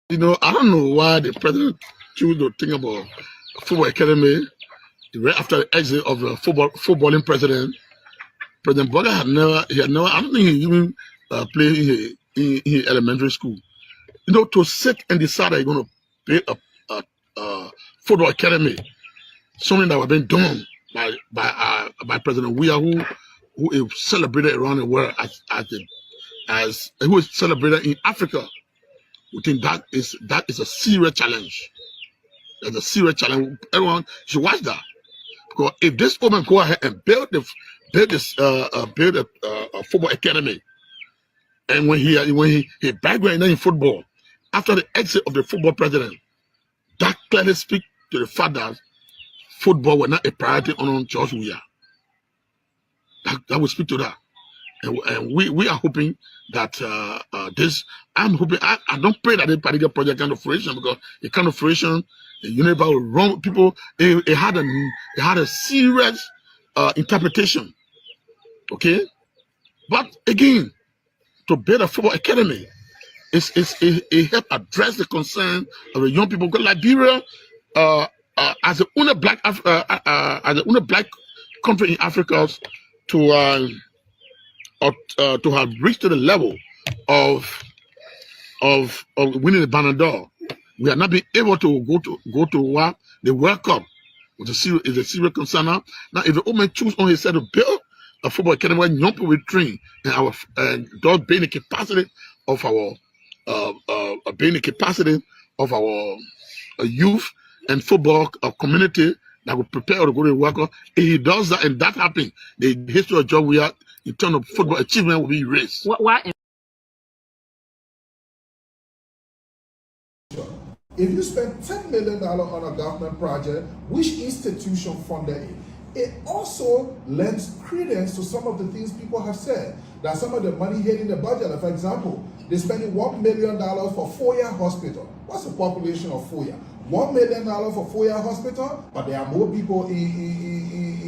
You know, I don't know why the president chose to think about football academy right after the exit of the footballing president. President Boga had never. I don't think he even played in elementary school. You know, to sit and decide that you're going to play a football academy, something that was being done by President Weah, who is celebrated around the world as who is celebrated in Africa. We think that is a serious challenge. That's a serious challenge. Everyone should watch that, because if this woman go ahead and build a football academy, and when he background in football after the exit of the football president, that clearly speaks to the fact that football was not a priority on George Weah. That will speak to that. And we are hoping that this. I'm hoping. I don't pray that this particular project come to fruition, because it come to fruition, the Unilever will run people. It had a serious interpretation. Okay, but again, to build a football academy, it help address the concern of the young people. Because Liberia, as the only black country in Africa to have reached to the level of winning the Ballon d'Or, we have not been able to go to the World Cup. Which is a serious concern now. Now, if the woman choose on his side to build a football academy where young people will train, and thus being the capacity of our youth and football community that will prepare to go to the World Cup. If he does that and that happens, the history of George Weah in terms of football achievement will be erased. Why? If you spend $10 million on a government project, which institution funded it? It also lends credence to some of the things people have said, that some of the money hitting the budget. For example, they're spending $1 million for Foya Hospital. What's the population of Foya? $1 million for Foya Hospital, but there are more people in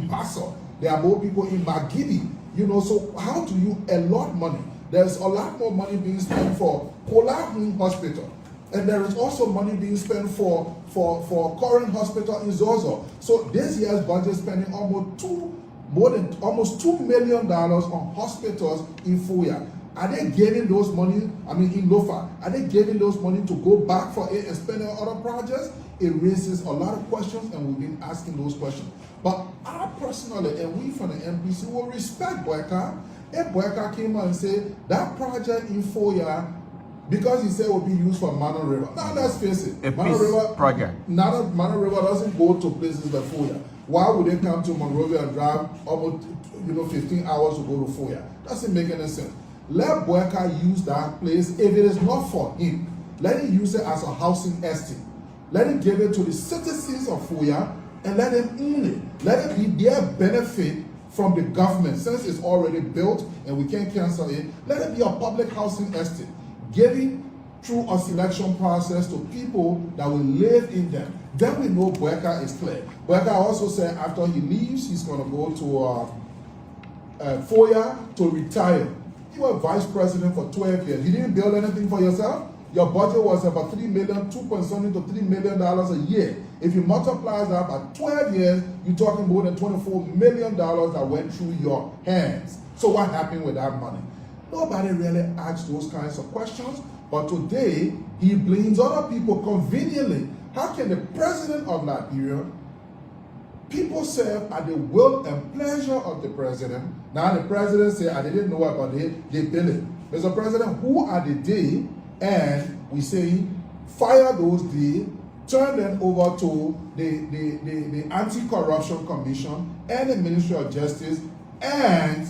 Basso. There are more people in Magidi. You know, so how do you allot money? There's a lot more money being spent for Kolahun Hospital. And there is also money being spent for Current Hospital in Zozo. So this year's budget spending almost $2 million on hospitals in Foya. Are they giving those money, in Lofa, are they giving those money to go back for it and spend on other projects? It raises a lot of questions, and we've been asking those questions. But I personally, and we from the MPC, will respect Boyka. If Boyka came out and said that project in Foya, because he said it will be used for Mano River. Now let's face it, Mano River project. Mano River doesn't go to places like Foya. Why would they come to Monrovia and drive almost 15 hours to go to Foya? Doesn't make any sense. Let Boyka use that place. If it is not for him, let him use it as a housing estate. Let him give it to the citizens of Foya and let them own it. Let it be their benefit from the government, since it's already built and we can't cancel it. Let it be a public housing estate, giving through a selection process to people that will live in them. Then we know Boyka is clear. Boyka also said after he leaves, he's going to go to Foya to retire. You were vice president for 12 years. You didn't build anything for yourself. Your budget was about $2 something to $3 million a year. If you multiply that by 12 years, you're talking more than $24 million that went through your hands. So what happened with that money? Nobody really asks those kinds of questions, but today he blames other people conveniently. How can the president of Liberia, people serve at the will and pleasure of the president? Now the president said, I didn't know about it, they bill it. Mr. President, who are the day? And we say, fire those day, turn them over to the Anti-Corruption Commission and the Ministry of Justice, and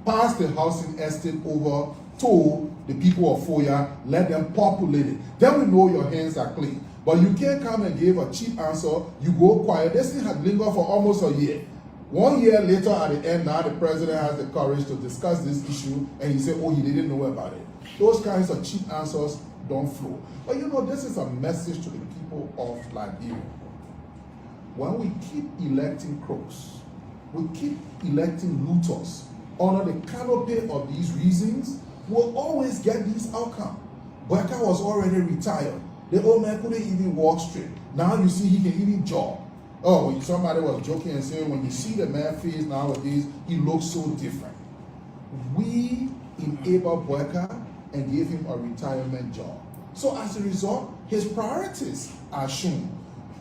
pass the housing estate over to the people of Foya, let them populate it. Then we know your hands are clean. But you can't come and give a cheap answer, you go quiet. This thing had lingered for almost a year. 1 year later at the end, now the president has the courage to discuss this issue, and he said, oh, he didn't know about it. Those kinds of cheap answers don't flow. But this is a message to the people of Liberia. When we keep electing crooks, we keep electing looters, under the canopy of these reasons, we'll always get these outcomes. Boyka was already retired. The old man couldn't even walk straight. Now you see he can even jog. Oh, when somebody was joking and saying, when you see the man face nowadays, he looks so different. We enabled Boyka and gave him a retirement job. So as a result, his priorities are shown.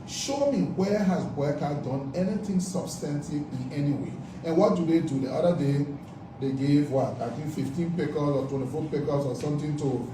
Show me where has Boyka done anything substantive in any way. And what do? The other day, they gave what? I think 15 pickers or 24 pickers or something to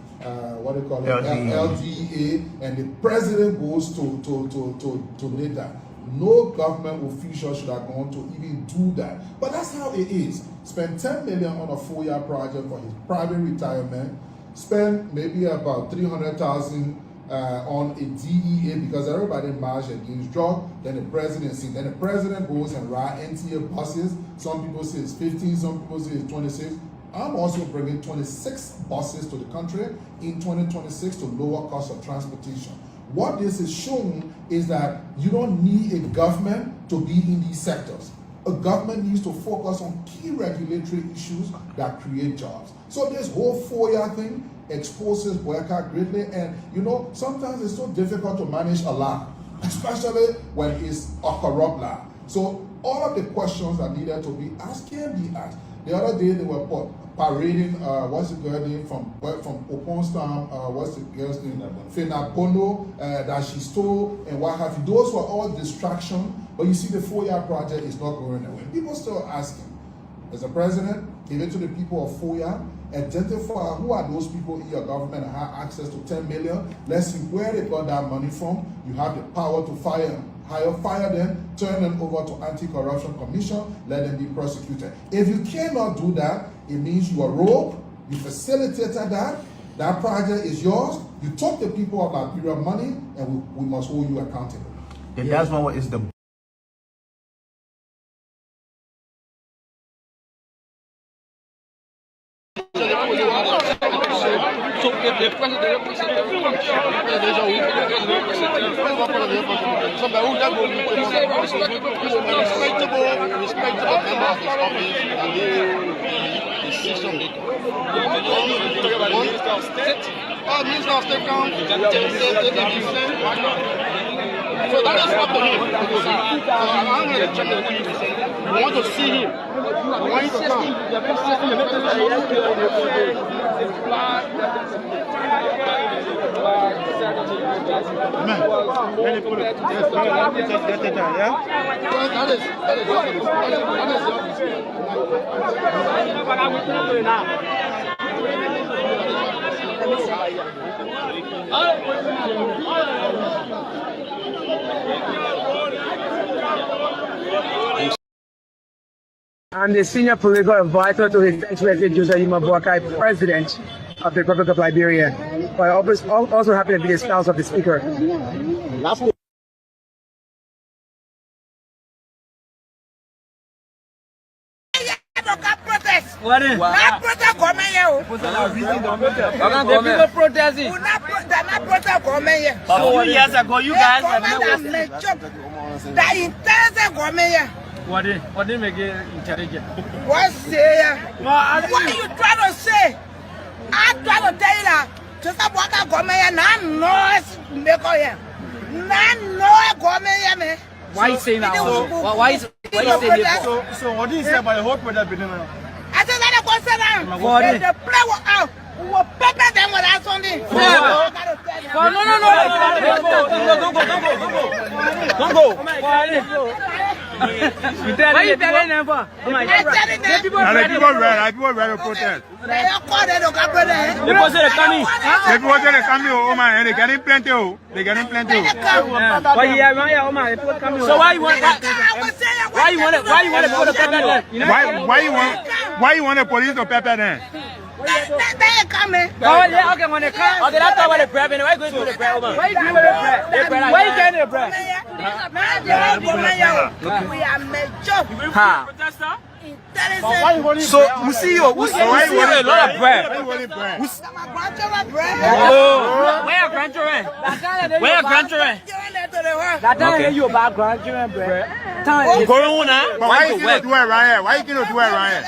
what they call it, LDEA, and the president goes to lead that. No government official should have gone to even do that. But that's how it is. Spend 10 million on a 4-year project for his private retirement. Spend maybe about 300,000 on a DEA because everybody marched against drug. Then the presidency. Then the president goes and ride NTA buses. Some people say it's 15, some people say it's 26. I'm also bringing 26 buses to the country in 2026 to lower cost of transportation. What this is showing is that you don't need a government to be in these sectors. A government needs to focus on key regulatory issues that create jobs. So this whole 4-year thing exposes Boyka greatly, and you know, sometimes it's so difficult to manage a law, especially when it's a corrupt law. So all of the questions that needed to be asked can be asked. The other day they were parading, what's the girl name from Oponstown, what's the girl's name? Fenabono, that she stole and what have you. Those were all distractions, but you see the 4-year project is not going away. People still asking, as a president, give it to the people of 4-year, identify who are those people in your government that have access to 10 million. Let's see where they got that money from. You have the power to fire them, turn them over to Anti-Corruption Commission, let them be prosecuted. If you cannot do that, it means you are rogue, you facilitated that project is yours, you took the people of Liberia money, and we must hold you accountable. And that's one is the So if the president respectable member of his office and the decision maker. Minister of State. Oh, Minister of State comes. So that is up to him. I'm going to check it. We want to see him. We want him to come. I'm the senior political advisor to His Excellency Joseph Boakai, President of the Republic of Liberia. But I also happen to be the spouse of the Speaker. What is? Not protest government here. People protesting. They're not protest government here. But 2 years ago, you guys have that intelligent government here. What did make it intelligent? What say? What you trying to say? I'm trying to tell you that just about that government here, not noise maker here. Not noise government here, man. Why you saying that? Why you saying that? So what do you say about the whole product business? I said that go sit down. If the play was out, we will pepper them with that something. Don't go. Why you telling them for? People ready to protest. They posted a coming. People want to come here, oh man, and they getting plenty. Why you have coming? So why you want to put a pepper there? Why you want the police to pepper them? They coming. Oh yeah, okay, when they come. Okay, that's about the bread. Why you going to the bread? Why you doing the bread? Why you getting the bread? We are major. Ha. So, we see you. We see a lot of bread. Oh, where are grandchildren? Where are grandchildren? That time you background, you remember? Time going on now. Why you gonna do it right here? Why you gonna do it right here?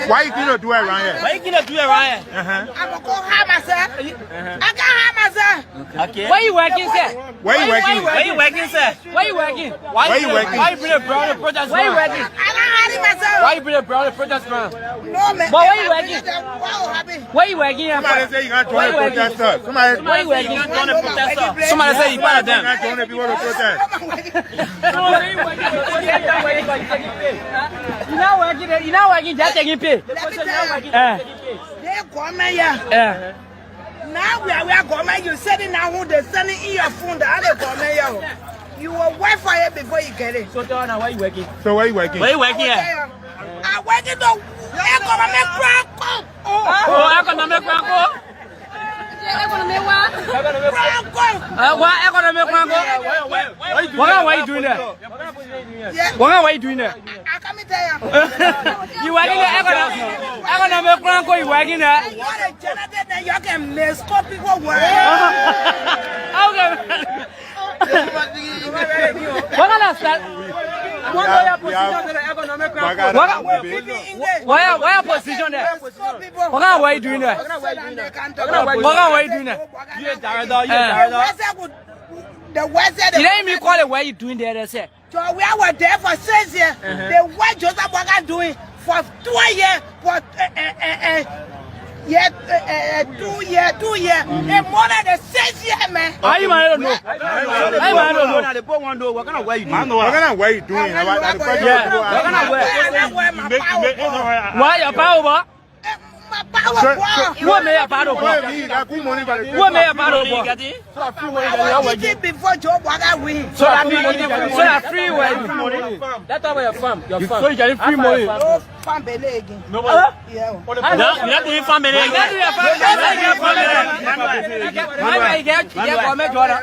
Why you gonna do it right here? Why you gonna do it right here? I'm gonna go harm myself. I can't harm myself. Okay. Where you working, sir? Where you working? Where you working, sir? Where you working? Why you working? Why you bring a brown protest? Where you working? I can't harm myself. Why you bring a brown protest, man? No, man. But where you working? Where you working? Somebody say you can't join the protesters. Where you working? Somebody say you part of them. You can't join the people to protest. You not working, just taking pay. They come here. Now we are going. You said it now. Who they sending in your phone? The other come here. You will wait for it before you get it. So tell now where you working? So where you working? Where you working at? I working the economic Franco. Oh, economic Franco. What economic Franco? What are you doing there? What are you doing there? I come tell you. You working at economic Franco? You working there? What a janitor that you can miss people work. Okay. What kind of stuff? What are your position to the economic Franco? What are position there? What are you doing there? What are you doing there? You the West you didn't even call it where you doing there, they say. So we were there for 6 years. The what Joseph Waka doing for 2 years, for 2 years, and more than the 6 years, man. Why you might know? I might know. Now the poor one do. What kind of way you doing? What kind of way you doing? Yeah. What kind of way? Why your power? What may a battle? What may a battle? Before Joe Waka win. So I free way. That's how your farm. Your farm. So you get free money. Farm belay again. No, you have to eat farm belay. You have to eat farm belay. You get comment order.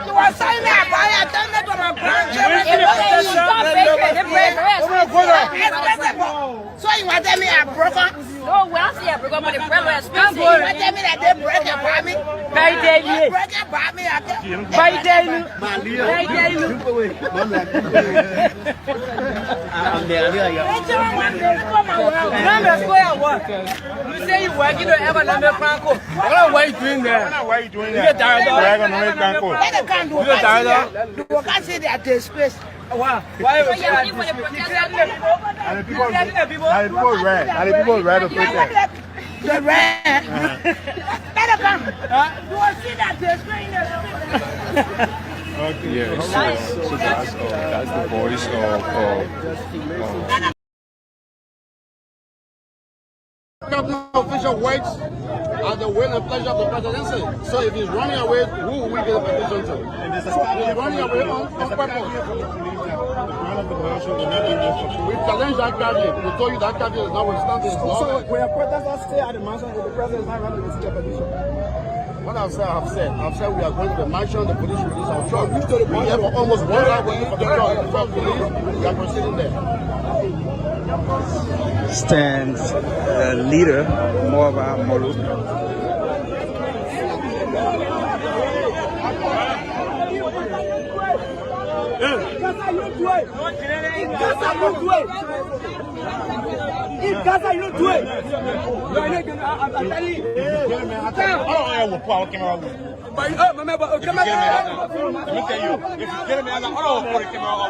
You are signing up. I attended to my so you want to tell me I broke up? No, we don't see a broken, but the bread was expensive. You want to tell me that they break it by me? Very daily. Break it by me. Very daily. Very daily. You say you working on economic Franco. What are you doing there? What are you doing there? You get tired of economic Franco. They can't do that. You can't say they are disgraced. Why? And the people read the protest. The red. Better come. You will see that disgrace. Yeah, so that's the voice of Cabinet official works at the will and pleasure of the presidency. So if he's running away, who will we give a petition to? He's running away on purpose. We challenge that cabinet. We told you that cabinet is not withstanding his law. So when a protester stay at the mansion, if the president is not running to receive a petition? What I've said, I've said we are going to the mansion, the police will release our truck. We've been here for almost 1 hour waiting for the truck. The truck police, we are proceeding there. Stands leader Morva Molu. In Gaza, you do it. I'm telling you. But remember, let me tell you, if you get me, I'm not all for the camera.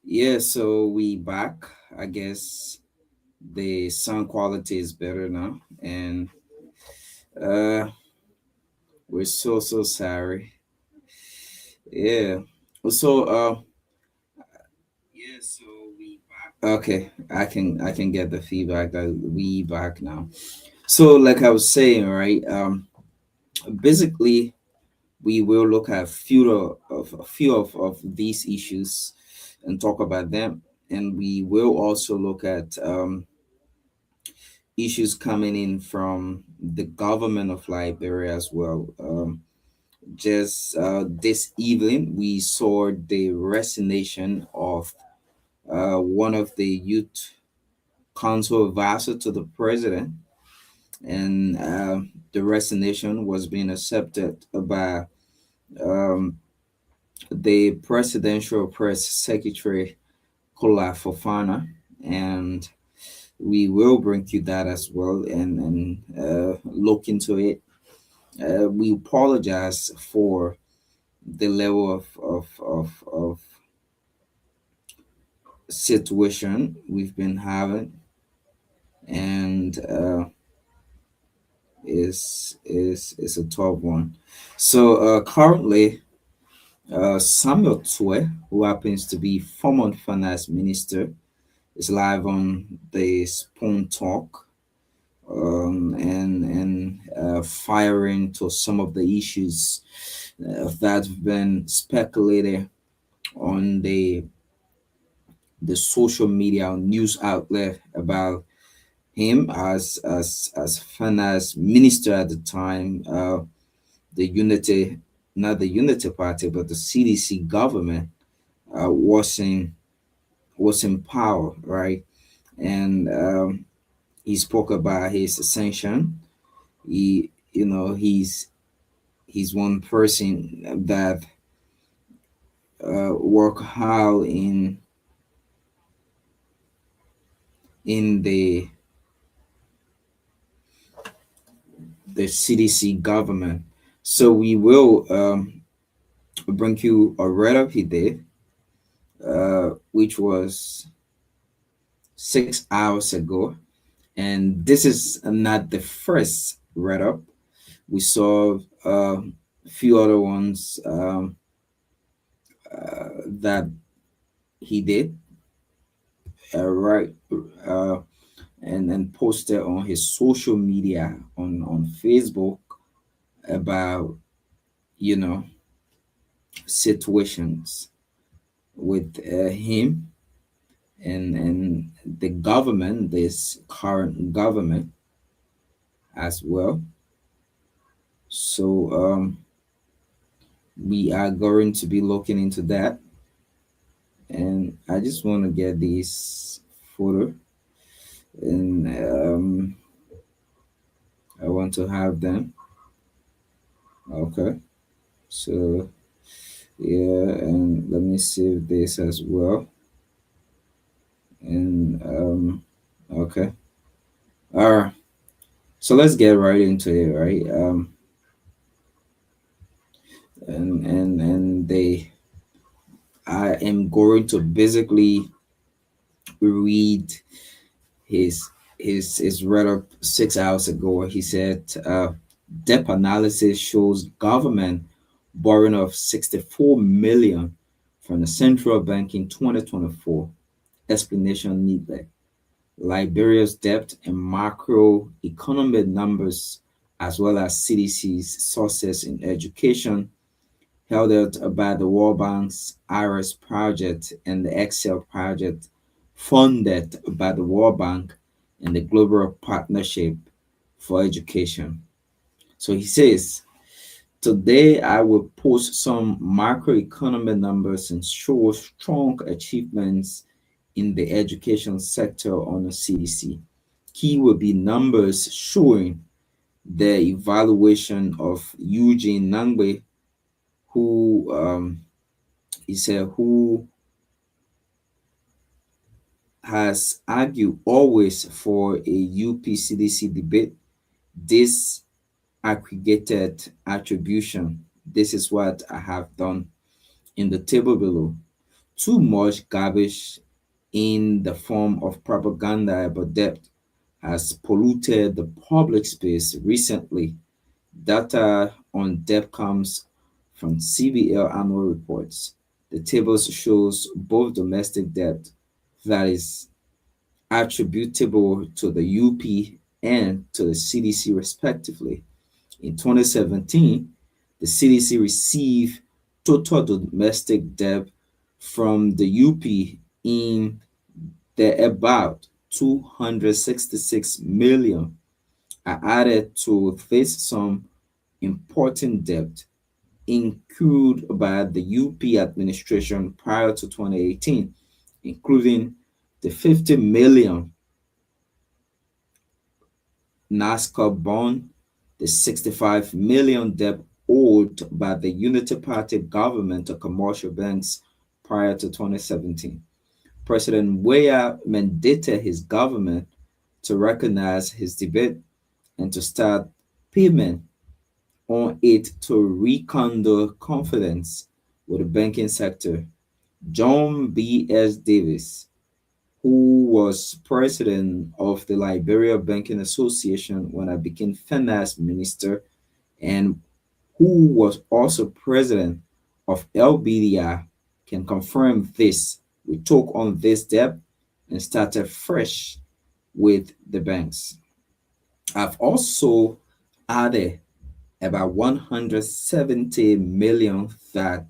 Yeah, so we back. I guess the sound quality is better now, and uh, we're so sorry. Yeah. So yeah, so we back. Okay, I can get the feedback that we back now. So like I was saying, right? Basically we will look at a few of these issues and talk about them, and we will also look at issues coming in from the government of Liberia as well. Just this evening, we saw the resignation of one of the youth council advisor to the president, and the resignation was being accepted by um, the presidential press secretary Kola Fofana, and we will bring you that as well and look into it. We apologize for the level of situation we've been having, and is a tough one. So currently, Samuel Twe, who happens to be former finance minister, is live on the Spoon Talk, and firing to some of the issues that have been speculated on the social media news outlet about him as finance minister at the time. The unity, not the unity party, but the CDC government was in power, right? And he spoke about his ascension. He's one person that work hard in the CDC government. So we will bring you a write up he did, which was 6 hours ago, and this is not the first write up. We saw a few other ones that he did, right, uh, and posted on his social media on Facebook about you know situations with him and the government, this current government as well. So we are going to be looking into that, and I just want to get this photo, and I want to have them. Okay, so yeah, and let me save this as well. And okay, all right. So let's get right into it, right? And they, I am going to basically read his his read up 6 hours ago. He said, "Debt analysis shows government borrowing of 64 million from the central bank in 2024. Explanation needed. Liberia's debt and macroeconomic numbers, as well as CDC's sources in education, held out by the World Bank's IRIS project and the Excel project, funded by the World Bank and the Global Partnership for Education." So he says, "Today I will post some macroeconomic numbers and show strong achievements in the education sector on the CDC. Key will be numbers showing the evaluation of Eugene Nangbe, who he said who has argued always for a UPCDC debate. This aggregated attribution. This is what I have done in the table below. too much garbage in the form of propaganda about debt has polluted the public space recently. Data on debt comes from CBL annual reports. The tables shows both domestic debt that is attributable to the UP and to the CDC respectively. In 2017, the CDC received total domestic debt from the UP in the about 266 million. I added to this some important debt incurred by the UP administration prior to 2018, including the 50 million NASCAR bond, the 65 million debt owed by the Unity Party government to commercial banks prior to 2017. President Weah mandated his government to recognize his debt and to start payment on it to rekindle confidence with the banking sector. John B.S. Davis, who was president of the Liberia Banking Association when I became finance minister, and who was also president of LBDI, can confirm this. We took on this debt and started fresh with the banks. I've also added about 170 million that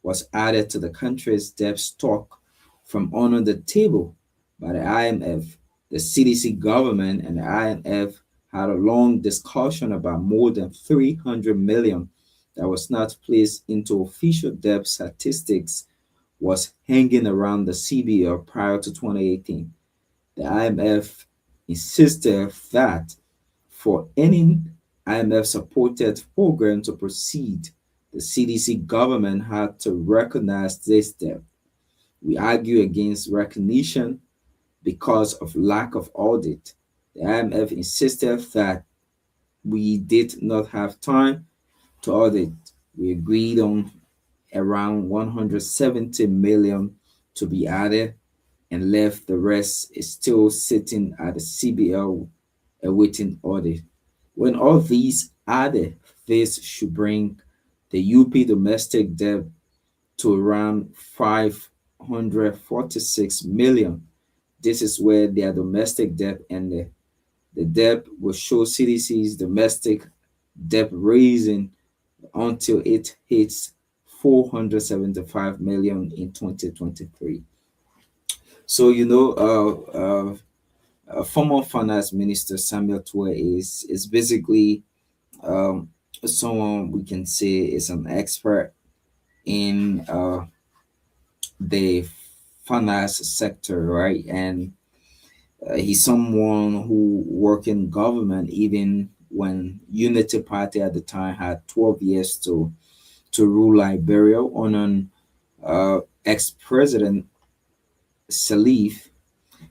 was added to the country's debt stock from under the table by the IMF. The CDC government and the IMF had a long discussion about more than 300 million that was not placed into official debt statistics was hanging around the CBL prior to 2018. The IMF insisted that for any IMF supported program to proceed, the CDC government had to recognize this debt. We argue against recognition because of lack of audit. The IMF insisted that we did not have time to audit. We agreed on around 170 million to be added and left the rest is still sitting at the CBL awaiting audit. When all these added, this should bring the UP domestic debt to around 546 million. This is where their domestic debt ended. The debt will show CDC's domestic debt raising until it hits 475 million in 2023. So former finance minister Samuel Tuer is basically someone we can say is an expert in the finance sector, right? And he's someone who worked in government even when Unity Party at the time had 12 years to rule Liberia on an ex-president Salif.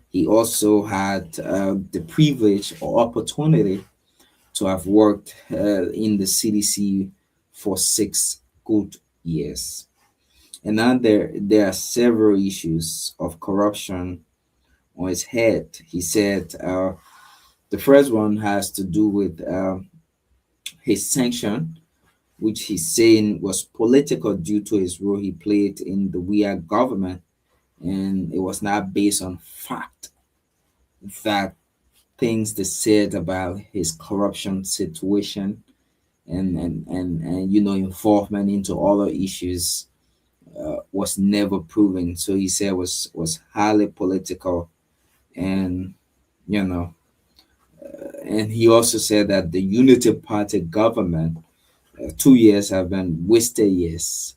He also had the privilege or opportunity to have worked in the CDC for 6 good years. And now there are several issues of corruption on his head. He said the first one has to do with his sanction, which he's saying was political due to his role he played in the Weah government, and it was not based on fact that things they said about his corruption situation and involvement into other issues was never proven. So he said was highly political, and and he also said that the Unity Party government 2 years have been wasted years.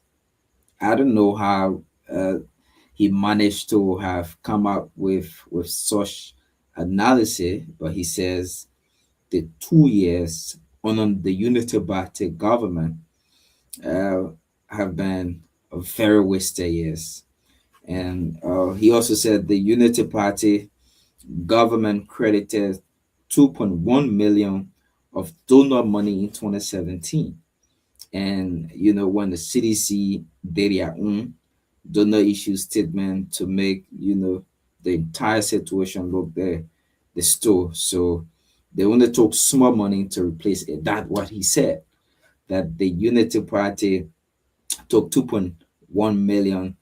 I don't know how he managed to have come up with such analysis, but he says the 2 years under the Unity Party government have been very wasted years. And he also said the Unity Party government credited 2.1 million of donor money in 2017. And when the CDC did their own, donor issue statement to make, the entire situation look the store. So they only took small money to replace it. That what he said, that the Unity Party took 2.1 million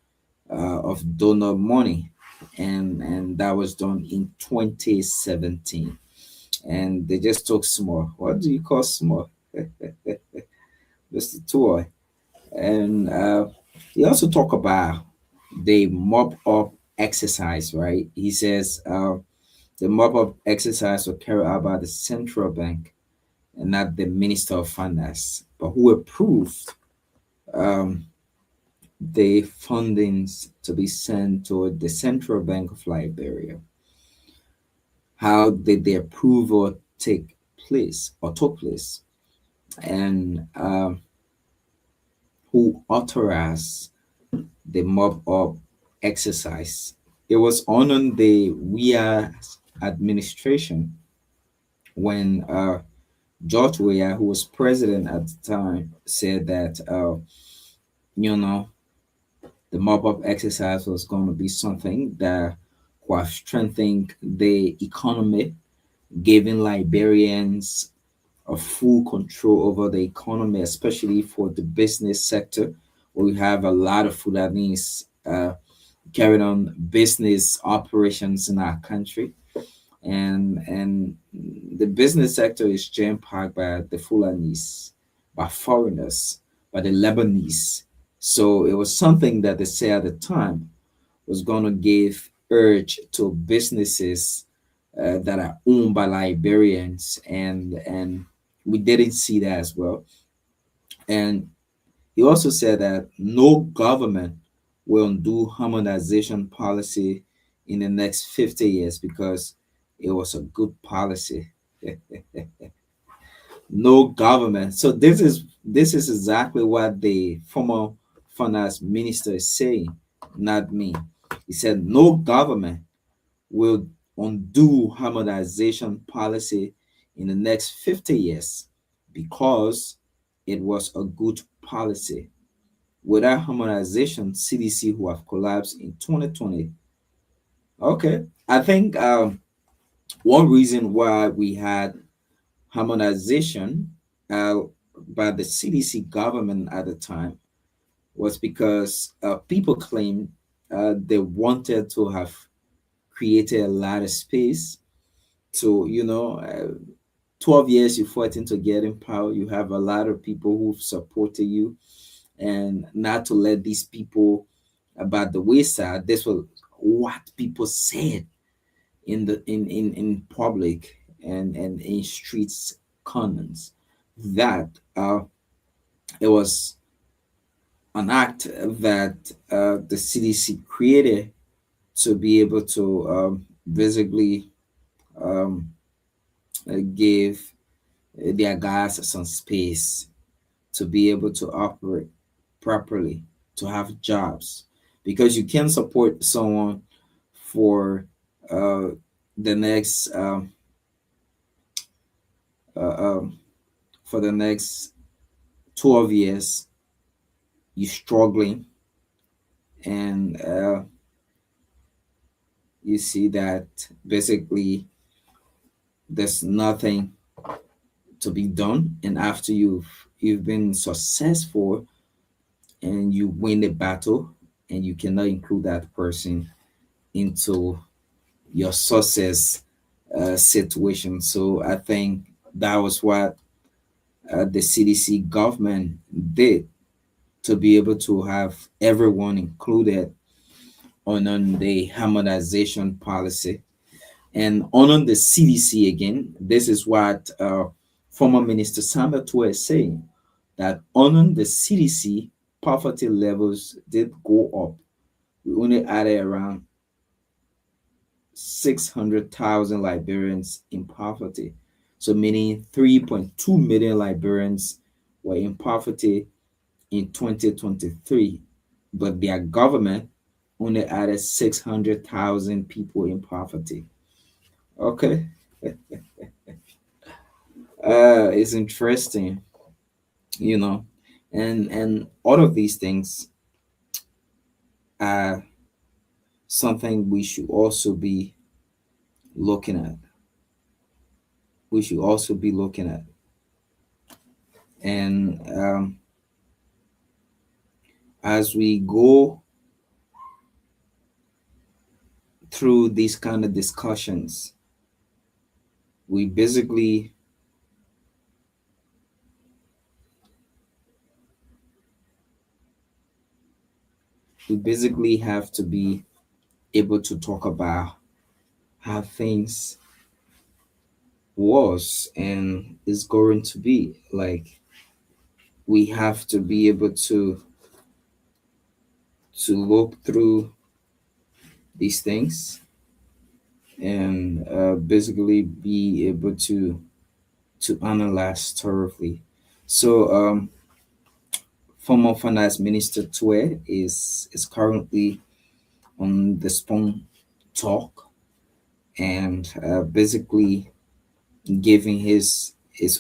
of donor money, and that was done in 2017. And they just took small. What do you call small? Mr. Toy. And he also talk about the mop up exercise, right? He says the mop up exercise was carried out by the central bank and not the Minister of Finance, but who approved um, the fundings to be sent to the Central Bank of Liberia. How did the approval take place or took place? And who authorized the mob up exercise? It was under the WIA administration when George Weah, who was president at the time, said that you know the mop up exercise was going to be something that was strengthening the economy, giving Liberians a full control over the economy, especially for the business sector, where we have a lot of Fulanese carrying on business operations in our country. And the business sector is jam packed by the Fulanese, by foreigners, by the Lebanese. So it was something that they say at the time was going to give urge to businesses that are owned by Liberians, and we didn't see that as well. And he also said that no government will do harmonization policy in the next 50 years because it was a good policy. No government. So this is exactly what the former finance minister is saying, not me. He said no government will undo harmonization policy in the next 50 years because it was a good policy. Without harmonization, CDC who have collapsed in 2020. Okay, I think one reason why we had harmonization by the CDC government at the time was because people claimed they wanted to have created a lot of space to, 12 years you fought into getting power. You have a lot of people who've supported you, and not to let these people about the wayside. This was what people said in public and in streets comments, that it was an act that the CDC created to be able to visibly um, give their guys some space to be able to operate properly, to have jobs, because you can support someone for uh, the next uh, um, for the next 12 years. You struggling, and you see that basically there's nothing to be done, and after you've been successful and you win the battle, and you cannot include that person into your success situation. So I think that was what the CDC government did to be able to have everyone included on the harmonization policy. And on the CDC again, this is what former Minister Samba Tua is saying, that on the CDC, poverty levels did go up. We only added around 600,000 Liberians in poverty. So meaning 3.2 million Liberians were in poverty in 2023, but their government only added 600,000 people in poverty. Okay. It's interesting, you know, and all of these things are something we should also be looking at. We should also be looking at. And as we go through these kind of discussions, we basically have to be able to talk about how things was and is going to be. Like, we have to be able to look through these things and basically be able to analyze thoroughly. So former finance minister Tue is currently on the Spoon Talk and basically giving his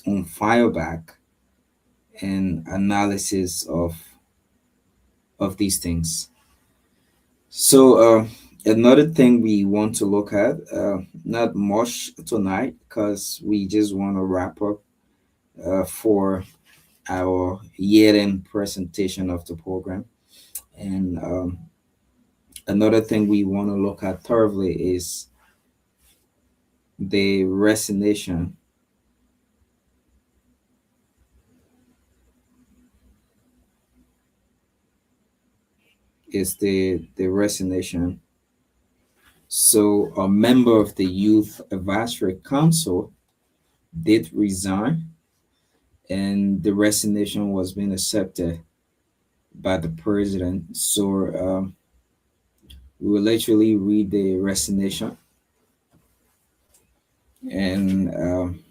own fireback and analysis of these things. So another thing we want to look at, not much tonight because we just want to wrap up for our year-end presentation of the program. And another thing we want to look at thoroughly is the resignation. Is the resignation. So a member of the Youth Advisory Council did resign, and the resignation was being accepted by the president. So we will literally read the resignation, and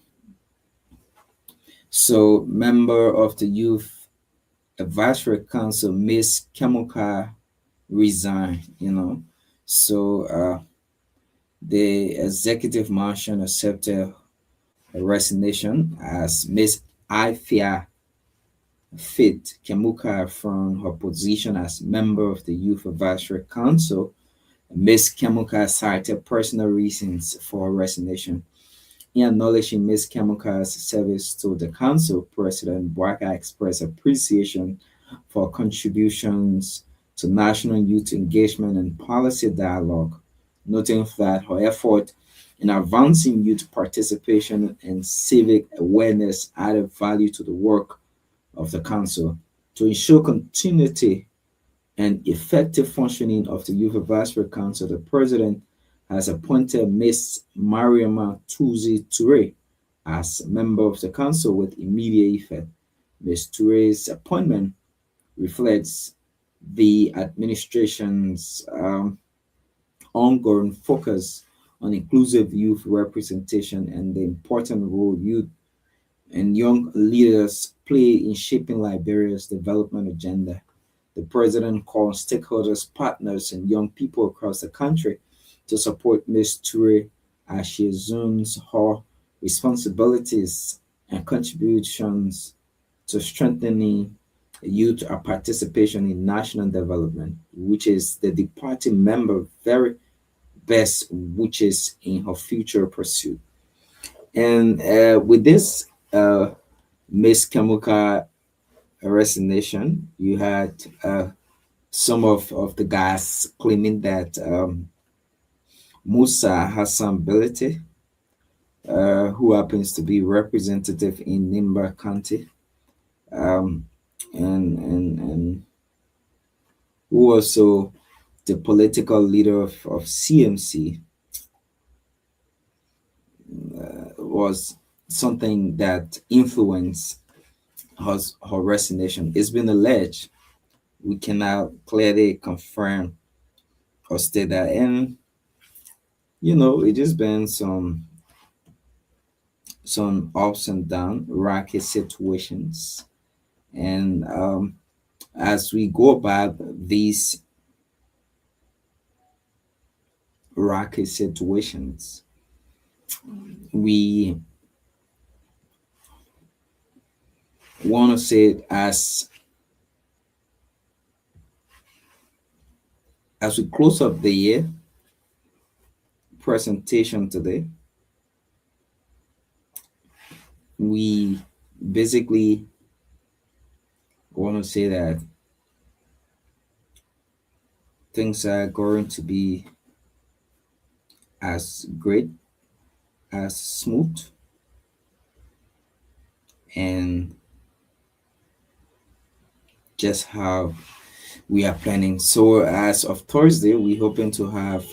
so member of the Youth Advisory Council, Miss Kemuka, resigned. So the executive mansion accepted a resignation as Miss Ifia Fit Kemuka from her position as member of the Youth Advisory Council. Ms. Kemuka cited personal reasons for her resignation. In acknowledging Ms. Kemuka's service to the council, President Bwaka expressed appreciation for contributions to national youth engagement and policy dialogue, noting that her effort in advancing youth participation and civic awareness added value to the work of the council. To ensure continuity and effective functioning of the Youth Advisory Council, the president has appointed Ms. Mariama Tuzi Toure as member of the council with immediate effect. Ms. Toure's appointment reflects the administration's ongoing focus on inclusive youth representation and the important role youth and young leaders play in shaping Liberia's development agenda. The president called stakeholders, partners, and young people across the country to support Ms. Toure as she assumes her responsibilities and contributions to strengthening youth participation in national development, which is the departing member very best wishes in her future pursuit. And with this Miss Kamuka resignation, you had some of the guys claiming that Musa Hassan Belete, who happens to be representative in Nimba County, um, and who also the political leader of CMC, was something that influenced her resignation. It's been alleged. We cannot clearly confirm or state that. And it just been some ups and downs, rocky situations. And as we go about these rocky situations, we want to say it as as we close up the year presentation today, we basically want to say that things are going to be as great, as smooth, and just how we are planning. So, as of Thursday, we're hoping to have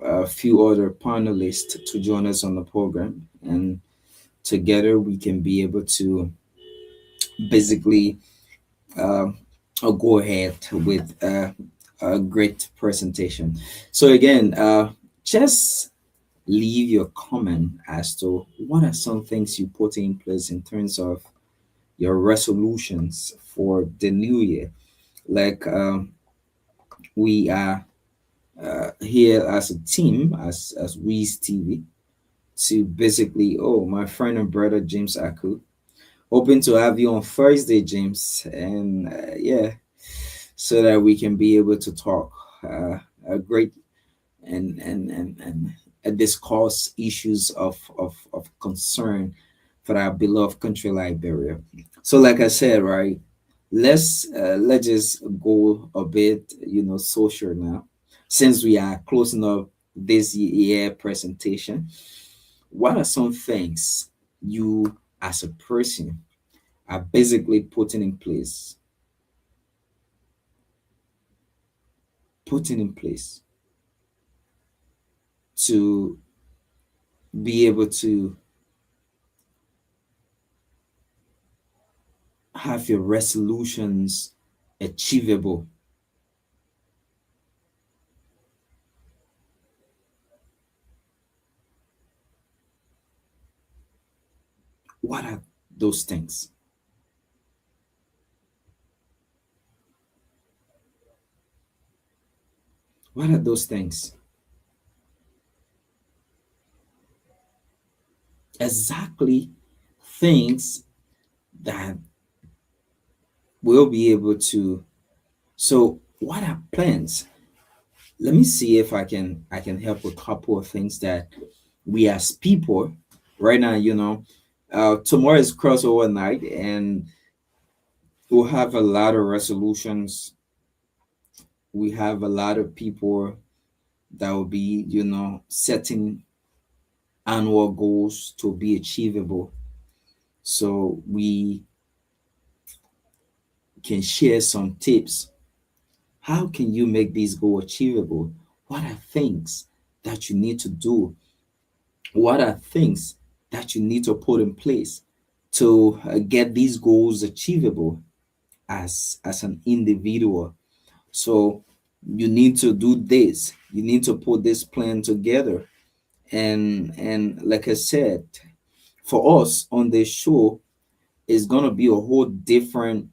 a few other panelists to join us on the program, and together we can be able to basically uh, go ahead with a great presentation. So, again, just leave your comment as to what are some things you put in place in terms of your resolutions for the new year. Like we are here as a team, as Weez TV, to basically, oh, my friend and brother James Aku, hoping to have you on Thursday, James, and yeah, so that we can be able to talk a great and discuss issues of concern for our beloved country Liberia. So, like I said, right, let's just go a bit, social now, since we are closing up this year presentation. What are some things you as a person are basically putting in place to be able to have your resolutions achievable? What are those things? What are those things? Exactly things that will be able to. So, what are plans? Let me see if I can help with a couple of things that we as people right now, tomorrow is crossover night, and we'll have a lot of resolutions. We have a lot of people that will be, setting annual goals to be achievable. So we can share some tips. How can you make these goals achievable? What are things that you need to do? What are things that you need to put in place to get these goals achievable as an individual? So you need to do this. You need to put this plan together. And like I said, for us on this show, it's gonna be a whole different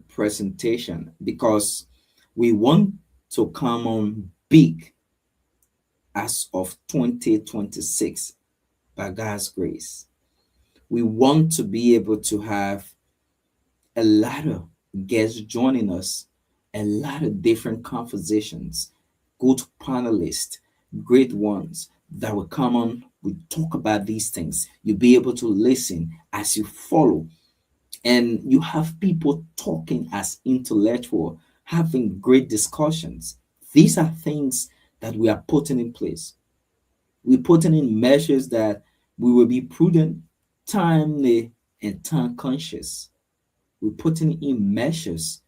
presentation because we want to come on big as of 2026 by God's grace. We want to be able to have a lot of guests joining us, a lot of different conversations, good panelists, great ones that will come on. We talk about these things. You'll be able to listen as you follow, and you have people talking as intellectual, having great discussions. These are things that we are putting in place. We're putting in measures that we will be prudent, timely, and time conscious. We're putting in measures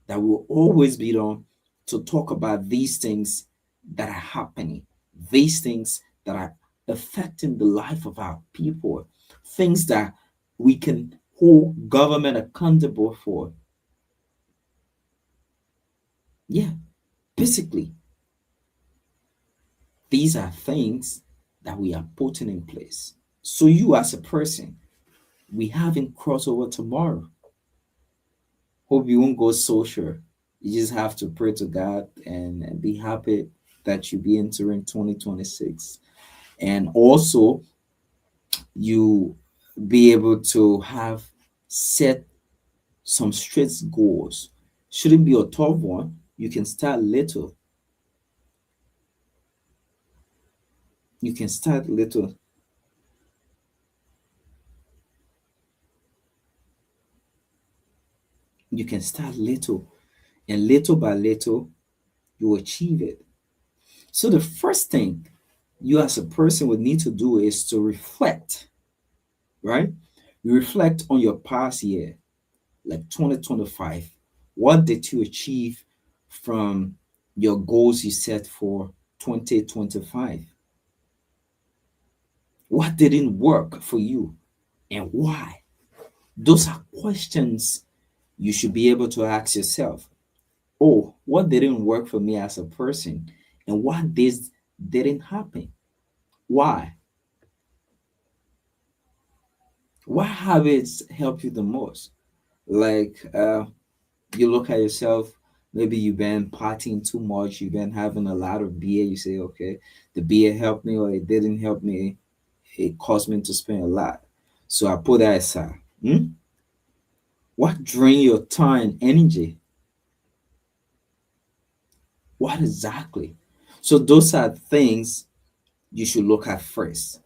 that will always be done to talk about these things that are happening, these things that are affecting the life of our people, things that we can hold government accountable for. Yeah, basically, these are things that we are putting in place. So, you as a person, we having crossover tomorrow. Hope you won't go social. You just have to pray to God and be happy that you be entering 2026. And also, you be able to have set some stretch goals. Shouldn't be a tough one. You can start little. You can start little. You can start little, and little by little, you achieve it. So the first thing you as a person would need to do is to reflect, right? You reflect on your past year, like 2025. What did you achieve from your goals you set for 2025? What didn't work for you and why? Those are questions you should be able to ask yourself. Oh, what didn't work for me as a person and what this didn't happen? Why? What habits help you the most? Like you look at yourself, maybe you've been partying too much, you've been having a lot of beer, you say, okay, the beer helped me or it didn't help me, it caused me to spend a lot. So I put that aside. What drain your time, energy? What exactly? So those are things you should look at first.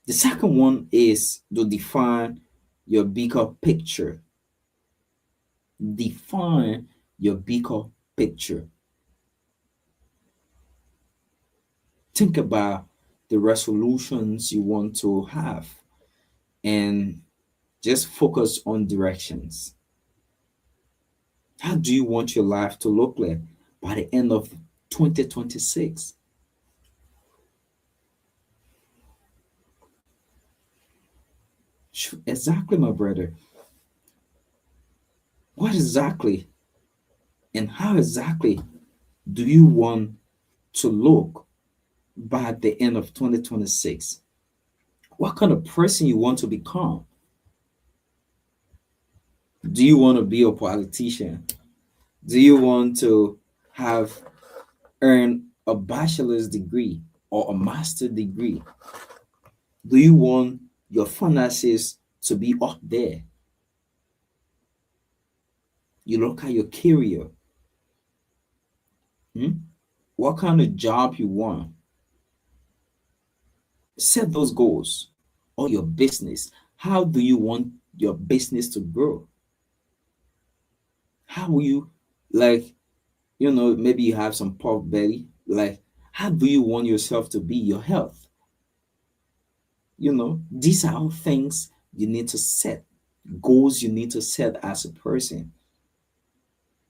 The second one is to define your bigger picture. Define your bigger picture. Think about the resolutions you want to have and just focus on directions. How do you want your life to look like by the end of 2026? Exactly, my brother. What exactly and how exactly do you want to look by the end of 2026? What kind of person you want to become? Do you want to be a politician? Do you want to have earn a bachelor's degree or a master degree? Do you want your finances to be up there? You look at your career. What kind of job you want? Set those goals. Or your business. How do you want your business to grow? How will you, like, maybe you have some pork belly. Like, how do you want yourself to be? Your health. These are all things you need to set, goals you need to set as a person.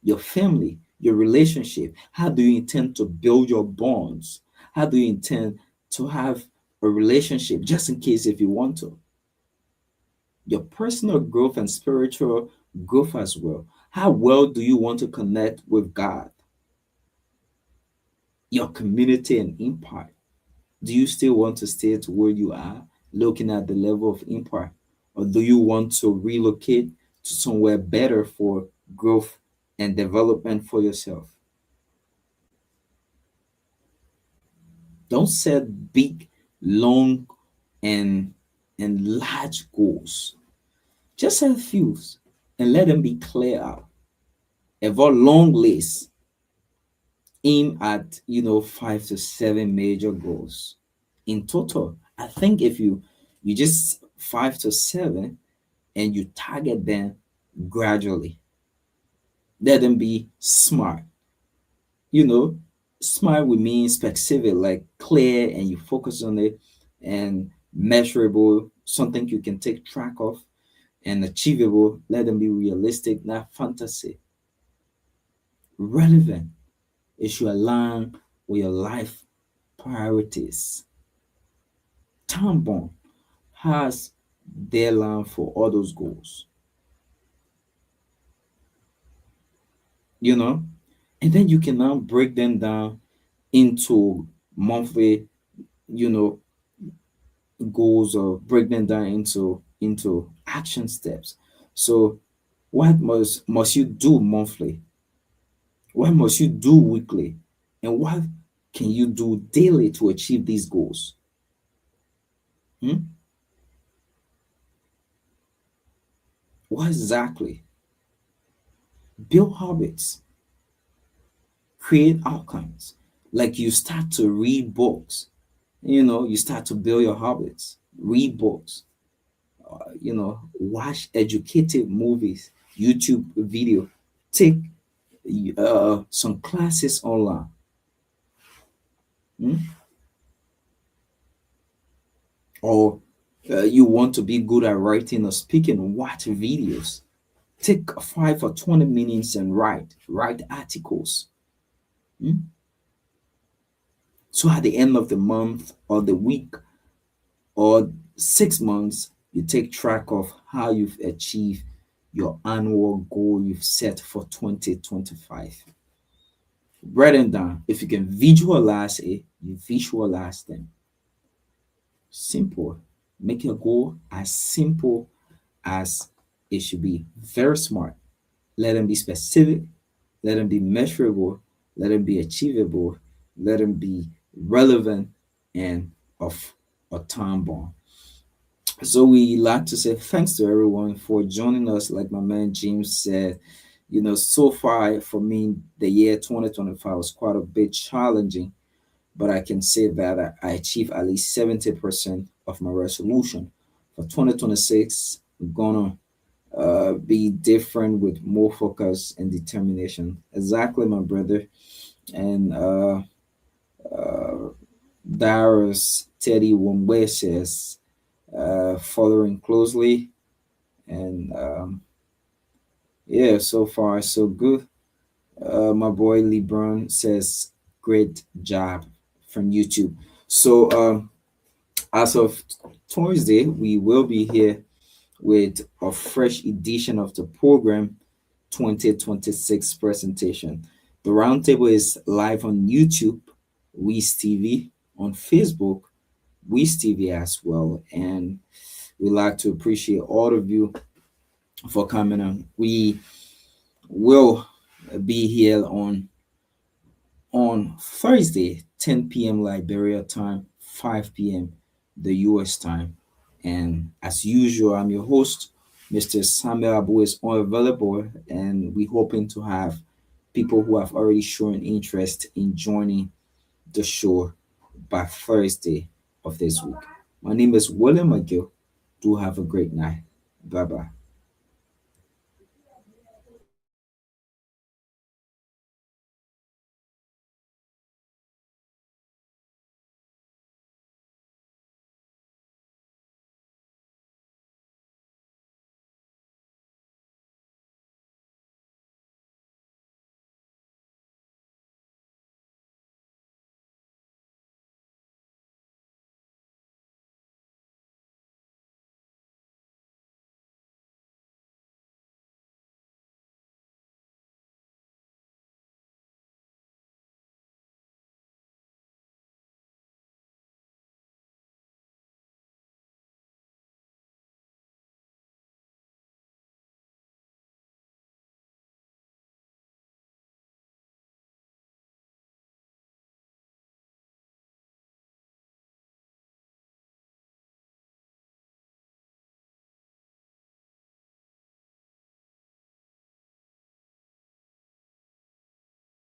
Your family, your relationship. How do you intend to build your bonds? How do you intend to have a relationship just in case if you want to? Your personal growth and spiritual growth as well. How well do you want to connect with God? Your community and impact. Do you still want to stay to where you are, looking at the level of impact? Or do you want to relocate to somewhere better for growth and development for yourself? Don't set big, long, and large goals. Just set a few and let them be clear out. Avoid long lists. Aim at 5 to 7 major goals. In total, I think if you just 5 to 7 and you target them gradually, let them be smart. You know, Smart would mean specific, like clear, and you focus on it, and measurable, something you can take track of, and achievable. Let them be realistic, not fantasy. Relevant. It should align with your life priorities. Time bomb has deadline for all those goals. You know, and then you can now break them down into monthly, you know, goals, or break them down into action steps. So what must you do monthly? What must you do weekly? And what can you do daily to achieve these goals? Hmm? What exactly? Build habits. create outcomes. Like you start to read books, you start to build your habits, read books, watch educative movies, YouTube video, take some classes online. Hmm? Or you want to be good at writing or speaking, watch videos. Take 5 or 20 minutes and write articles. Hmm? So at the end of the month or the week or 6 months, you take track of how you've achieved your annual goal you've set for 2025. Write them down. If you can visualize it, you visualize them. Simple. Make your goal as simple as it should be. Very smart. Let them be specific. Let them be measurable. Let them be achievable. Let them be relevant and of a time bomb. So we like to say thanks to everyone for joining us. Like my man James said, so far for me, the year 2025 was quite a bit challenging, but I can say that I achieved at least 70% of my resolution. For 2026, I'm gonna be different with more focus and determination. Exactly, my brother. And uh, Darius Teddy Womwe says, following closely. And yeah, so far so good. My boy LeBron says, great job from YouTube. So as of Thursday, we will be here with a fresh edition of the program 2026 presentation. The roundtable is live on YouTube, Wiz TV, on Facebook, Wiz TV as well. And we like to appreciate all of you for coming on. We will be here on Thursday, 10 p.m. Liberia time, 5 p.m. the US time. And as usual, I'm your host, Mr. Samuel Abu is unavailable, and we're hoping to have people who have already shown interest in joining the show by Thursday of this week. My name is William McGill. Do have a great night. Bye bye.